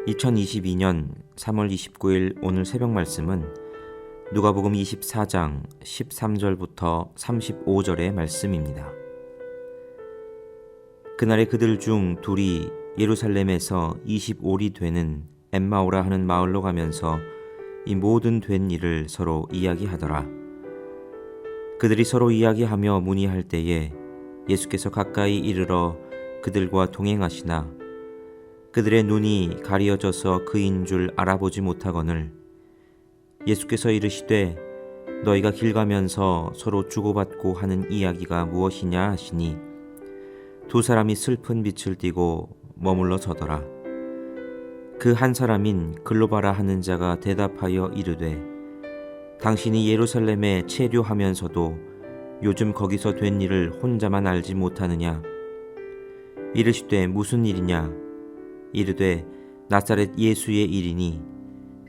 2022년 3월 29일 오늘 새벽 말씀은 누가복음 24장 13절부터 35절의 말씀입니다. 그날에 그들 중 둘이 예루살렘에서 25리 되는 엠마오라 하는 마을로 가면서 이 모든 된 일을 서로 이야기하더라. 그들이 서로 이야기하며 문의할 때에 예수께서 가까이 이르러 그들과 동행하시나 그들의 눈이 가리어져서 그인 줄 알아보지 못하거늘 예수께서 이르시되 너희가 길 가면서 서로 주고받고 하는 이야기가 무엇이냐 하시니 두 사람이 슬픈 빛을 띠고 머물러 서더라. 그 한 사람인 글로바라 하는 자가 대답하여 이르되 당신이 예루살렘에 체류하면서도 요즘 거기서 된 일을 혼자만 알지 못하느냐. 이르시되 무슨 일이냐. 이르되 나사렛 예수의 일이니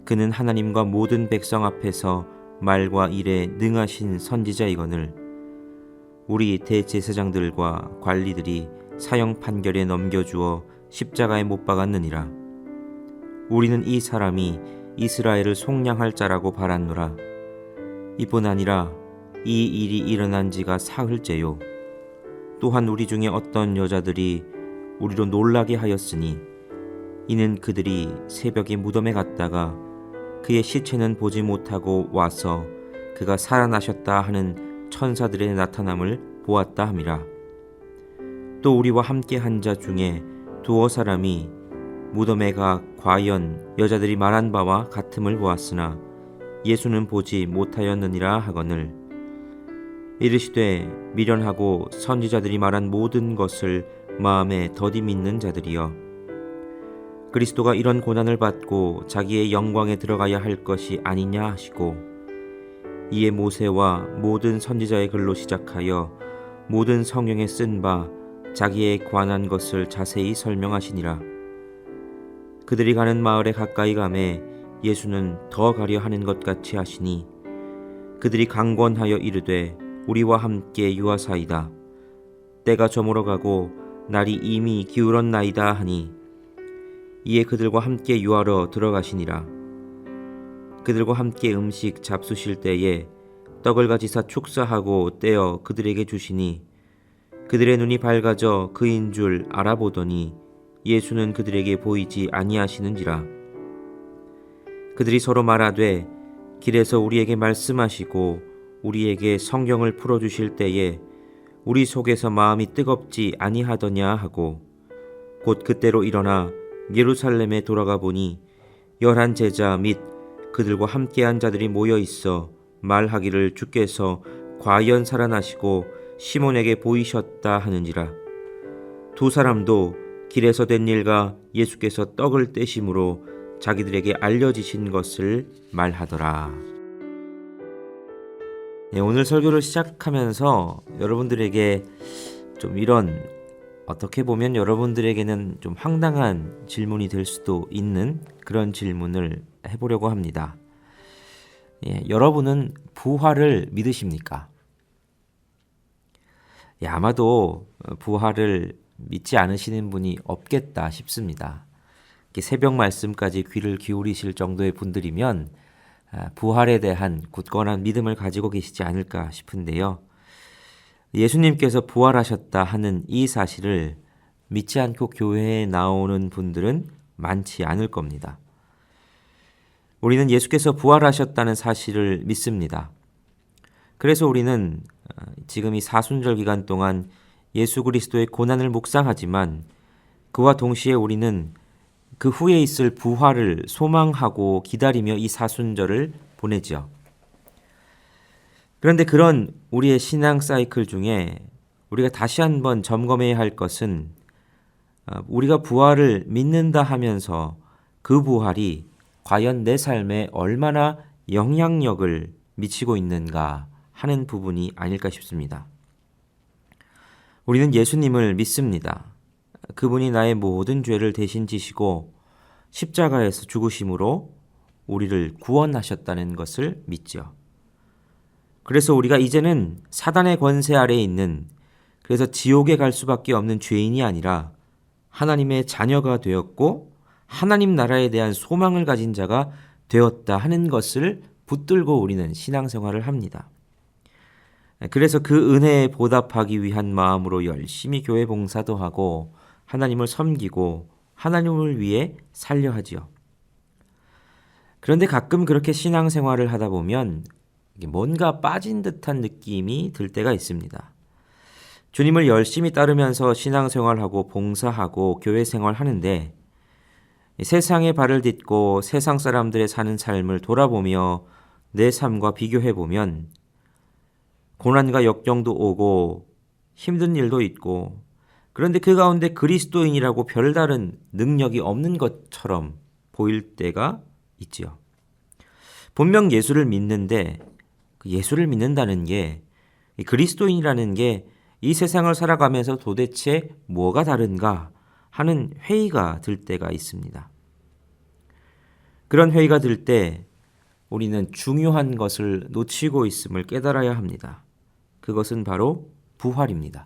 그는 하나님과 모든 백성 앞에서 말과 일에 능하신 선지자이거늘 우리 대제사장들과 관리들이 사형 판결에 넘겨주어 십자가에 못 박았느니라. 우리는 이 사람이 이스라엘을 속량할 자라고 바랐노라. 이뿐 아니라 이 일이 일어난 지가 사흘째요. 또한 우리 중에 어떤 여자들이 우리로 놀라게 하였으니 이는 그들이 새벽에 무덤에 갔다가 그의 시체는 보지 못하고 와서 그가 살아나셨다 하는 천사들의 나타남을 보았다 함이라. 또 우리와 함께 한 자 중에 두어 사람이 무덤에 가 과연 여자들이 말한 바와 같음을 보았으나 예수는 보지 못하였느니라 하거늘 이르시되 미련하고 선지자들이 말한 모든 것을 마음에 더디 믿는 자들이여 그리스도가 이런 고난을 받고 자기의 영광에 들어가야 할 것이 아니냐 하시고 이에 모세와 모든 선지자의 글로 시작하여 모든 성경에 쓴 바 자기에 관한 것을 자세히 설명하시니라. 그들이 가는 마을에 가까이 가매 예수는 더 가려 하는 것 같이 하시니 그들이 강권하여 이르되 우리와 함께 유하사이다. 때가 저물어 가고 날이 이미 기울었나이다 하니 이에 그들과 함께 유하러 들어가시니라. 그들과 함께 음식 잡수실 때에 떡을 가지사 축사하고 떼어 그들에게 주시니 그들의 눈이 밝아져 그인 줄 알아보더니 예수는 그들에게 보이지 아니하시는지라. 그들이 서로 말하되 길에서 우리에게 말씀하시고 우리에게 성경을 풀어주실 때에 우리 속에서 마음이 뜨겁지 아니하더냐 하고 곧 그때로 일어나 예루살렘에 돌아가 보니 11 제자 및 그들과 함께한 자들이 모여 있어 말하기를 주께서 과연 살아나시고 시몬에게 보이셨다 하는지라. 두 사람도 길에서 된 일과 예수께서 떡을 떼심으로 자기들에게 알려지신 것을 말하더라. 오늘 설교를 시작하면서 여러분들에게 좀 이런 어떻게 보면 여러분들에게는 좀 황당한 질문이 될 수도 있는 그런 질문을 해보려고 합니다. 여러분은 부활을 믿으십니까? 아마도 부활을 믿지 않으시는 분이 없겠다 싶습니다. 새벽 말씀까지 귀를 기울이실 정도의 분들이면 부활에 대한 굳건한 믿음을 가지고 계시지 않을까 싶은데요. 예수님께서 부활하셨다 하는 이 사실을 믿지 않고 교회에 나오는 분들은 많지 않을 겁니다. 우리는 예수께서 부활하셨다는 사실을 믿습니다. 그래서 우리는 지금 이 사순절 기간 동안 예수 그리스도의 고난을 묵상하지만 그와 동시에 우리는 그 후에 있을 부활을 소망하고 기다리며 이 사순절을 보내죠. 그런데 그런 우리의 신앙 사이클 중에 우리가 다시 한번 점검해야 할 것은 우리가 부활을 믿는다 하면서 그 부활이 과연 내 삶에 얼마나 영향력을 미치고 있는가 하는 부분이 아닐까 싶습니다. 우리는 예수님을 믿습니다. 그분이 나의 모든 죄를 대신 지시고 십자가에서 죽으심으로 우리를 구원하셨다는 것을 믿죠. 그래서 우리가 이제는 사단의 권세 아래에 있는, 그래서 지옥에 갈 수밖에 없는 죄인이 아니라 하나님의 자녀가 되었고 하나님 나라에 대한 소망을 가진 자가 되었다 하는 것을 붙들고 우리는 신앙생활을 합니다. 그래서 그 은혜에 보답하기 위한 마음으로 열심히 교회 봉사도 하고 하나님을 섬기고 하나님을 위해 살려 하지요. 그런데 가끔 그렇게 신앙생활을 하다 보면 뭔가 빠진 듯한 느낌이 들 때가 있습니다. 주님을 열심히 따르면서 신앙생활하고 봉사하고 교회 생활하는데 세상에 발을 딛고 세상 사람들의 사는 삶을 돌아보며 내 삶과 비교해보면 고난과 역경도 오고 힘든 일도 있고, 그런데 그 가운데 그리스도인이라고 별다른 능력이 없는 것처럼 보일 때가 있지요. 분명 예수를 믿는데 그 예수를 믿는다는 게, 그리스도인이라는 게 이 세상을 살아가면서 도대체 뭐가 다른가 하는 회의가 들 때가 있습니다. 그런 회의가 들 때 우리는 중요한 것을 놓치고 있음을 깨달아야 합니다. 그것은 바로 부활입니다.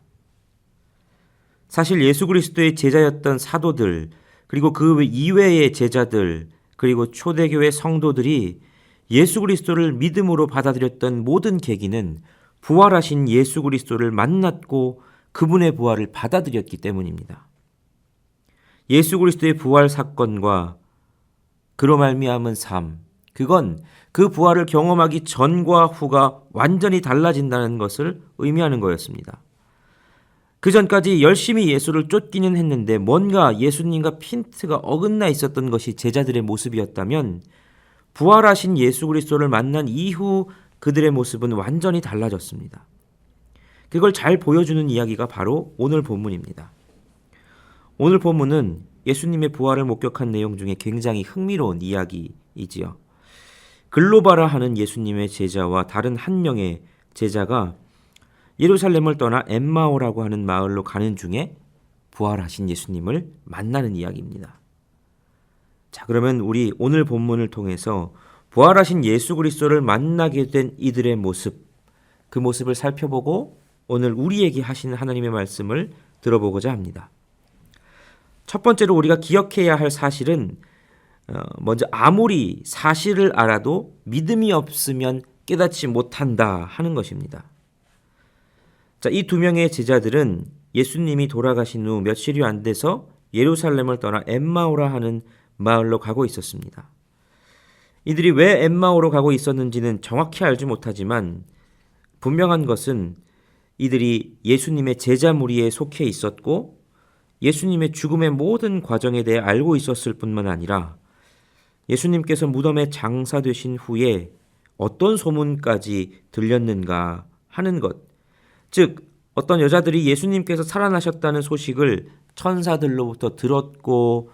사실 예수 그리스도의 제자였던 사도들, 그리고 그 이외의 제자들, 그리고 초대교회 성도들이 예수 그리스도를 믿음으로 받아들였던 모든 계기는 부활하신 예수 그리스도를 만났고 그분의 부활을 받아들였기 때문입니다. 예수 그리스도의 부활 사건과 그로 말미암은 삶, 그건 그 부활을 경험하기 전과 후가 완전히 달라진다는 것을 의미하는 거였습니다. 그 전까지 열심히 예수를 쫓기는 했는데 뭔가 예수님과 핀트가 어긋나 있었던 것이 제자들의 모습이었다면, 부활하신 예수 그리스도를 만난 이후 그들의 모습은 완전히 달라졌습니다. 그걸 잘 보여주는 이야기가 바로 오늘 본문입니다. 오늘 본문은 예수님의 부활을 목격한 내용 중에 굉장히 흥미로운 이야기이지요. 글로바라 하는 예수님의 제자와 다른 한 명의 제자가 예루살렘을 떠나 엠마오라고 하는 마을로 가는 중에 부활하신 예수님을 만나는 이야기입니다. 자, 그러면 우리 오늘 본문을 통해서 부활하신 예수 그리스도를 만나게 된 이들의 모습, 그 모습을 살펴보고 오늘 우리에게 하시는 하나님의 말씀을 들어보고자 합니다. 첫 번째로 우리가 기억해야 할 사실은 먼저 아무리 사실을 알아도 믿음이 없으면 깨닫지 못한다 하는 것입니다. 자, 이 두 명의 제자들은 예수님이 돌아가신 후 며칠이 안 돼서 예루살렘을 떠나 엠마오라 하는 마을로 가고 있었습니다. 이들이 왜 엠마오로 가고 있었는지는 정확히 알지 못하지만 분명한 것은 이들이 예수님의 제자 무리에 속해 있었고 예수님의 죽음의 모든 과정에 대해 알고 있었을 뿐만 아니라 예수님께서 무덤에 장사되신 후에 어떤 소문까지 들렸는가 하는 것, 즉 어떤 여자들이 예수님께서 살아나셨다는 소식을 천사들로부터 들었고,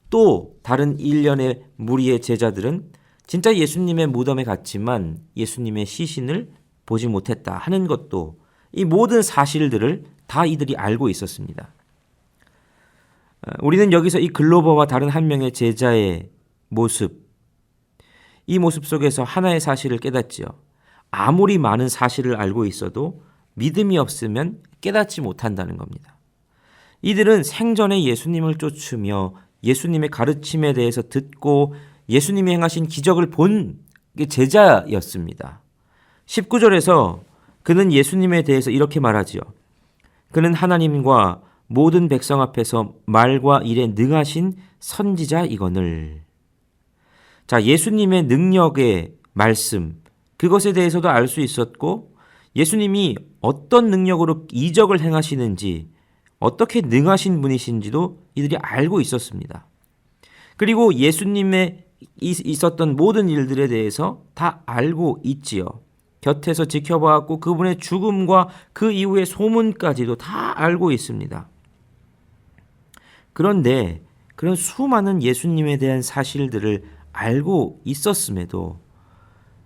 또 다른 일련의 무리의 제자들은 진짜 예수님의 무덤에 갔지만 예수님의 시신을 보지 못했다 하는 것도, 이 모든 사실들을 다 이들이 알고 있었습니다. 우리는 여기서 이 글로버와 다른 한 명의 제자의 모습, 이 모습 속에서 하나의 사실을 깨닫지요. 아무리 많은 사실을 알고 있어도 믿음이 없으면 깨닫지 못한다는 겁니다. 이들은 생전에 예수님을 쫓으며 예수님의 가르침에 대해서 듣고 예수님이 행하신 기적을 본 제자였습니다. 19절에서 그는 예수님에 대해서 이렇게 말하지요. 그는 하나님과 모든 백성 앞에서 말과 일에 능하신 선지자이거늘. 자, 예수님의 능력의 말씀, 그것에 대해서도 알 수 있었고 예수님이 어떤 능력으로 이적을 행하시는지, 어떻게 능하신 분이신지도 이들이 알고 있었습니다. 그리고 예수님의 있었던 모든 일들에 대해서 다 알고 있지요. 곁에서 지켜보았고 그분의 죽음과 그 이후의 소문까지도 다 알고 있습니다. 그런데 그런 수많은 예수님에 대한 사실들을 알고 있었음에도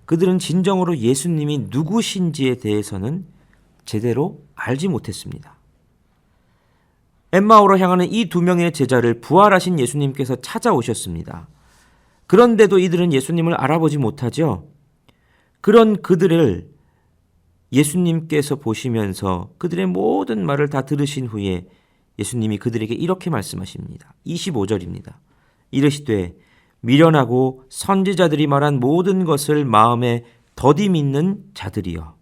그들은 진정으로 예수님이 누구신지에 대해서는 제대로 알지 못했습니다. 엠마오로 향하는 이 두 명의 제자를 부활하신 예수님께서 찾아오셨습니다. 그런데도 이들은 예수님을 알아보지 못하죠. 그런 그들을 예수님께서 보시면서 그들의 모든 말을 다 들으신 후에 예수님이 그들에게 이렇게 말씀하십니다. 25절입니다. 이르시되 미련하고 선지자들이 말한 모든 것을 마음에 더디 믿는 자들이여.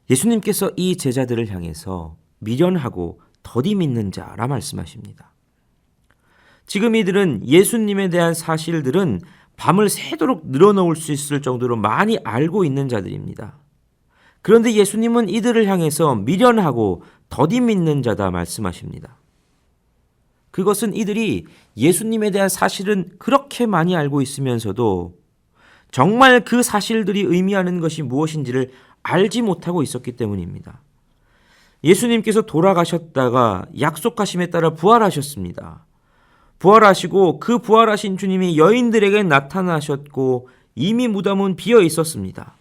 예수님께서 이 제자들을 향해서 미련하고 더디 믿는 자라 말씀하십니다. 지금 이들은 예수님에 대한 사실들은 밤을 새도록 늘어놓을 수 있을 정도로 많이 알고 있는 자들입니다. 그런데 예수님은 이들을 향해서 미련하고 더디 믿는 자다 말씀하십니다. 그것은 이들이 예수님에 대한 사실은 그렇게 많이 알고 있으면서도 정말 그 사실들이 의미하는 것이 무엇인지를 알지 못하고 있었기 때문입니다. 예수님께서 돌아가셨다가 약속하심에 따라 부활하셨습니다. 부활하시고 그 부활하신 주님이 여인들에게 나타나셨고 이미 무덤은 비어 있었습니다.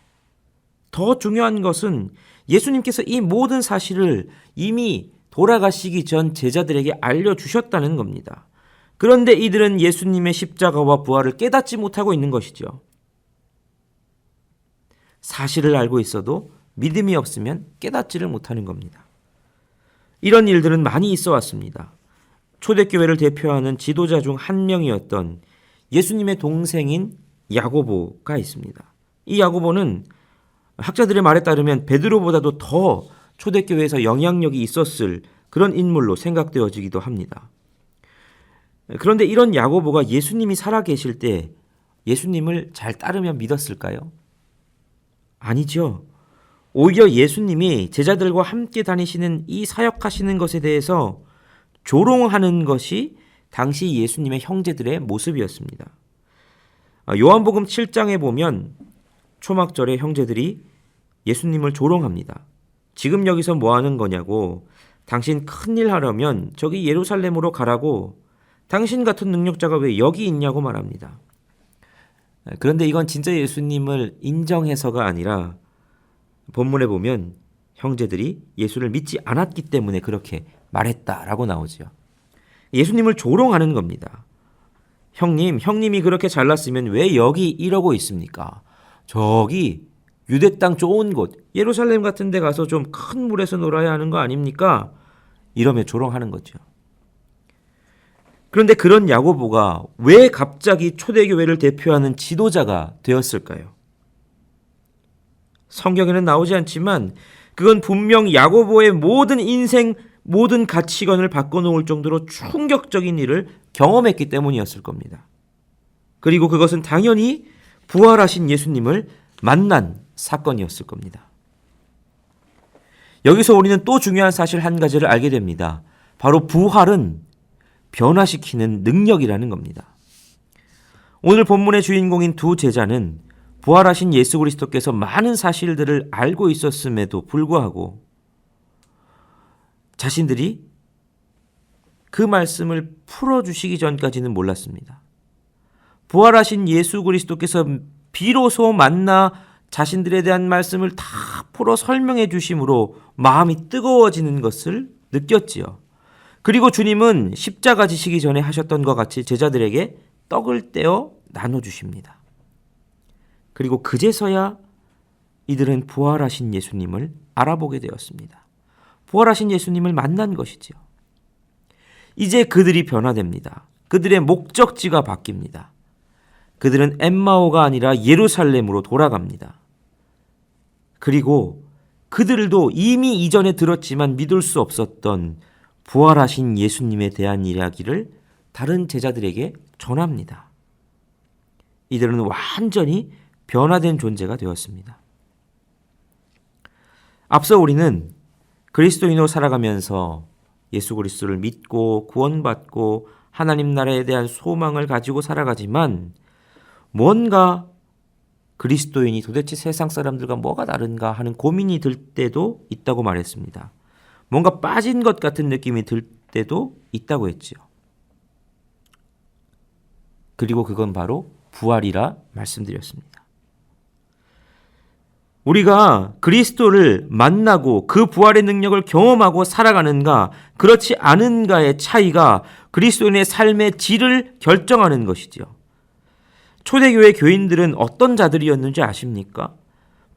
더 중요한 것은 예수님께서 이 모든 사실을 이미 돌아가시기 전 제자들에게 알려주셨다는 겁니다. 그런데 이들은 예수님의 십자가와 부활을 깨닫지 못하고 있는 것이죠. 사실을 알고 있어도 믿음이 없으면 깨닫지를 못하는 겁니다. 이런 일들은 많이 있어 왔습니다. 초대교회를 대표하는 지도자 중 한 명이었던 예수님의 동생인 야고보가 있습니다. 이 야고보는 학자들의 말에 따르면 베드로보다도 더 초대교회에서 영향력이 있었을 그런 인물로 생각되어지기도 합니다. 그런데 이런 야고보가 예수님이 살아계실 때 예수님을 잘 따르며 믿었을까요? 아니죠. 오히려 예수님이 제자들과 함께 다니시는 이 사역하시는 것에 대해서 조롱하는 것이 당시 예수님의 형제들의 모습이었습니다. 요한복음 7장에 보면 초막절에 형제들이 예수님을 조롱합니다. 지금 여기서 뭐 하는 거냐고, 당신 큰일 하려면 저기 예루살렘으로 가라고, 당신 같은 능력자가 왜 여기 있냐고 말합니다. 그런데 이건 진짜 예수님을 인정해서가 아니라 본문에 보면 형제들이 예수를 믿지 않았기 때문에 그렇게 말했다라고 나오죠. 예수님을 조롱하는 겁니다. 형님이 그렇게 잘났으면 왜 여기 이러고 있습니까? 저기 유대 땅 좋은 곳 예루살렘 같은 데 가서 좀 큰 물에서 놀아야 하는 거 아닙니까? 이러며 조롱하는 거죠. 그런데 그런 야고보가 왜 갑자기 초대교회를 대표하는 지도자가 되었을까요? 성경에는 나오지 않지만 그건 분명 야고보의 모든 인생, 모든 가치관을 바꿔놓을 정도로 충격적인 일을 경험했기 때문이었을 겁니다. 그리고 그것은 당연히 부활하신 예수님을 만난 사건이었을 겁니다. 여기서 우리는 또 중요한 사실 한 가지를 알게 됩니다. 바로 부활은 변화시키는 능력이라는 겁니다. 오늘 본문의 주인공인 두 제자는 부활하신 예수 그리스도께서 많은 사실들을 알고 있었음에도 불구하고 자신들이 그 말씀을 풀어주시기 전까지는 몰랐습니다. 부활하신 예수 그리스도께서 비로소 만나 자신들에 대한 말씀을 다 풀어 설명해 주심으로 마음이 뜨거워지는 것을 느꼈지요. 그리고 주님은 십자가 지시기 전에 하셨던 것 같이 제자들에게 떡을 떼어 나눠주십니다. 그리고 그제서야 이들은 부활하신 예수님을 알아보게 되었습니다. 부활하신 예수님을 만난 것이지요. 이제 그들이 변화됩니다. 그들의 목적지가 바뀝니다. 그들은 엠마오가 아니라 예루살렘으로 돌아갑니다. 그리고 그들도 이미 이전에 들었지만 믿을 수 없었던 부활하신 예수님에 대한 이야기를 다른 제자들에게 전합니다. 이들은 완전히 변화된 존재가 되었습니다. 앞서 우리는 그리스도인으로 살아가면서 예수 그리스도를 믿고 구원받고 하나님 나라에 대한 소망을 가지고 살아가지만 뭔가 그리스도인이 도대체 세상 사람들과 뭐가 다른가 하는 고민이 들 때도 있다고 말했습니다. 뭔가 빠진 것 같은 느낌이 들 때도 있다고 했지요. 그리고 그건 바로 부활이라 말씀드렸습니다. 우리가 그리스도를 만나고 그 부활의 능력을 경험하고 살아가는가 그렇지 않은가의 차이가 그리스도인의 삶의 질을 결정하는 것이죠. 초대교회 교인들은 어떤 자들이었는지 아십니까?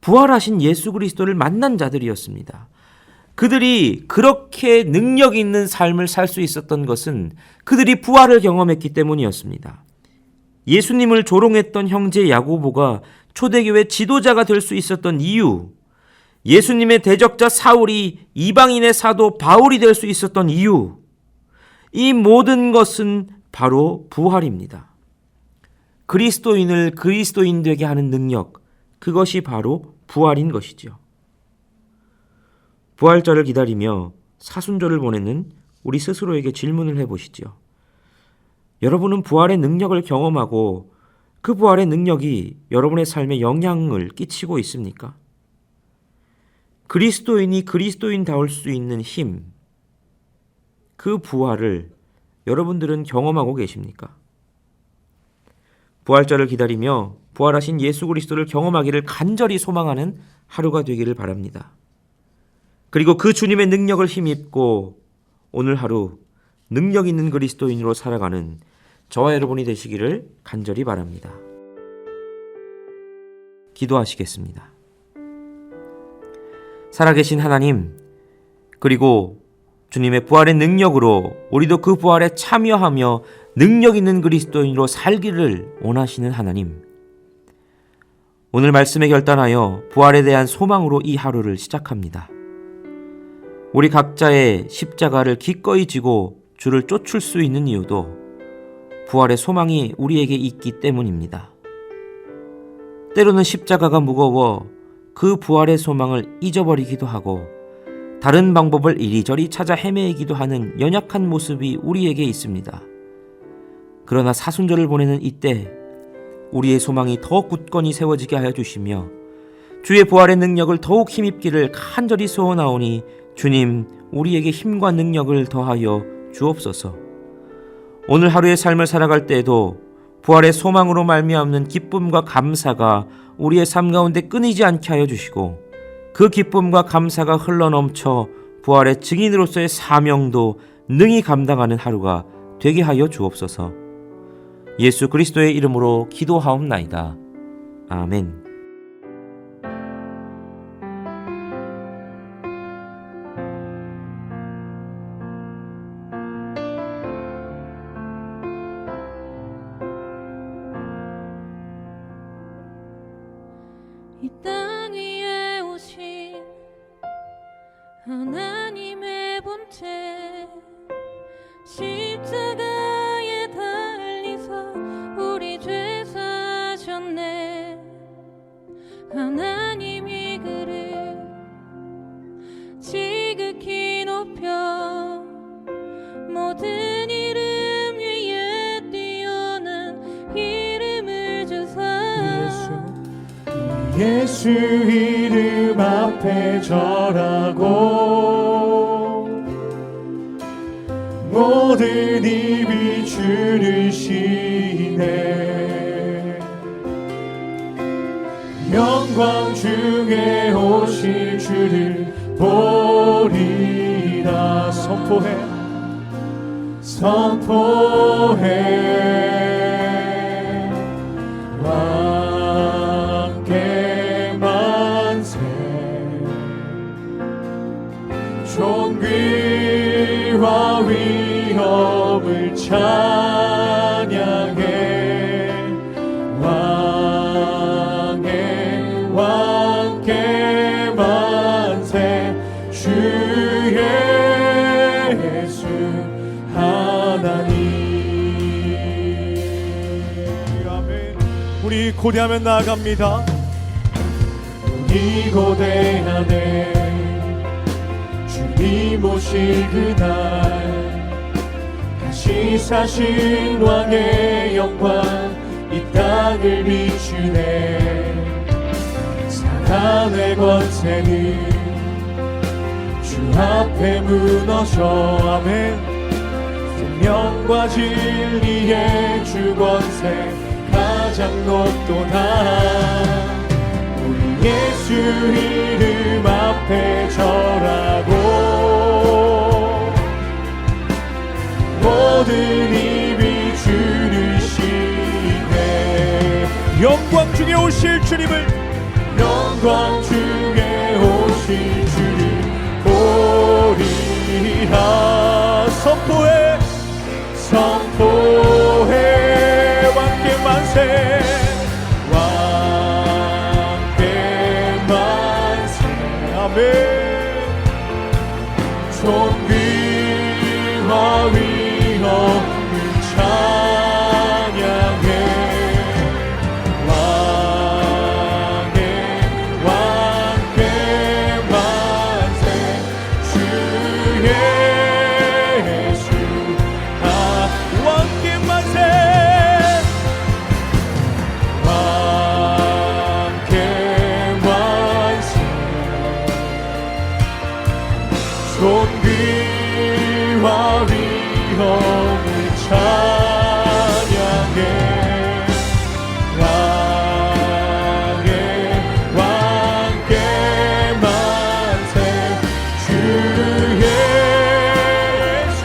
부활하신 예수 그리스도를 만난 자들이었습니다. 그들이 그렇게 능력 있는 삶을 살 수 있었던 것은 그들이 부활을 경험했기 때문이었습니다. 예수님을 조롱했던 형제 야고보가 초대교회 지도자가 될 수 있었던 이유, 예수님의 대적자 사울이 이방인의 사도 바울이 될 수 있었던 이유, 이 모든 것은 바로 부활입니다. 그리스도인을 그리스도인 되게 하는 능력, 그것이 바로 부활인 것이죠. 부활절을 기다리며 사순절을 보내는 우리 스스로에게 질문을 해보시죠. 여러분은 부활의 능력을 경험하고 그 부활의 능력이 여러분의 삶에 영향을 끼치고 있습니까? 그리스도인이 그리스도인다울 수 있는 힘, 그 부활을 여러분들은 경험하고 계십니까? 부활절을 기다리며 부활하신 예수 그리스도를 경험하기를 간절히 소망하는 하루가 되기를 바랍니다. 그리고 그 주님의 능력을 힘입고 오늘 하루 능력 있는 그리스도인으로 살아가는 저와 여러분이 되시기를 간절히 바랍니다. 기도하시겠습니다. 살아계신 하나님, 그리고 주님의 부활의 능력으로 우리도 그 부활에 참여하며 능력 있는 그리스도인으로 살기를 원하시는 하나님, 오늘 말씀에 결단하여 부활에 대한 소망으로 이 하루를 시작합니다. 우리 각자의 십자가를 기꺼이 지고 주를 쫓을 수 있는 이유도 부활의 소망이 우리에게 있기 때문입니다. 때로는 십자가가 무거워 그 부활의 소망을 잊어버리기도 하고 다른 방법을 이리저리 찾아 헤매기도 하는 연약한 모습이 우리에게 있습니다. 그러나 사순절을 보내는 이때 우리의 소망이 더 굳건히 세워지게 하여 주시며 주의 부활의 능력을 더욱 힘입기를 간절히 소원하오니 주님, 우리에게 힘과 능력을 더하여 주옵소서. 오늘 하루의 삶을 살아갈 때에도 부활의 소망으로 말미암는 기쁨과 감사가 우리의 삶 가운데 끊이지 않게 하여 주시고 그 기쁨과 감사가 흘러넘쳐 부활의 증인으로서의 사명도 능히 감당하는 하루가 되게 하여 주옵소서. 예수 그리스도의 이름으로 기도하옵나이다. 아멘. 이 땅 위에 오신 하나님의 본체 십자가에 달리사 우리 죄 사셨네. 하나님이 그를 지극히 높여 모든 이름 위에 뛰어난 이름을 주사 예수 이름 앞에 절하고 모든 입이 주를 시네. 영광 중에 오실 주를 보리라. 선포해 왕께 만세. 존귀와 위엄을 찬양해. 왕께 만세. 주의 예수 하나님. 아멘. 우리 고대하며 나아갑니다. 우리 고대하네 주님 오실 그날 다시 사신 왕의 영광 이 땅을 비추네. 사단의 권세는 주 앞에 무너져. 아멘. 생명과 진리의 주 권세 가장 높도다. 우리 예수 이름 앞에 절하고 모든 입이 주를 시네. 영광 중에 오실 주님을, 영광 중에 오실 주를 존귀와 위엄을 찬양해 왕의 왕께 만세 주 예수 왕께 만세 왕께 만세 존귀와 위엄을 찬양해 왕의 왕께 만세 주 예수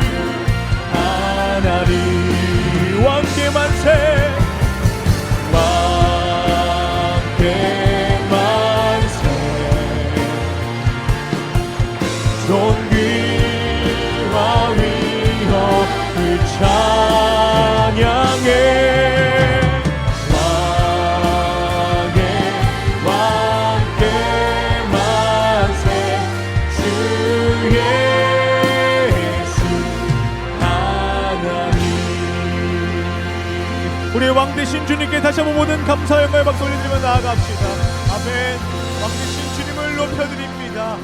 하나님 왕께 만세 왕께 만세 존귀와 위엄을 찬양해 왕의 왕께 만세 주 예수 하나님. 우리의 왕 되신 주님께 다시 한번 모든 감사 영광의 박수 올려드리며 나아갑시다. 아멘. 왕 되신 주님을 높여드립니다.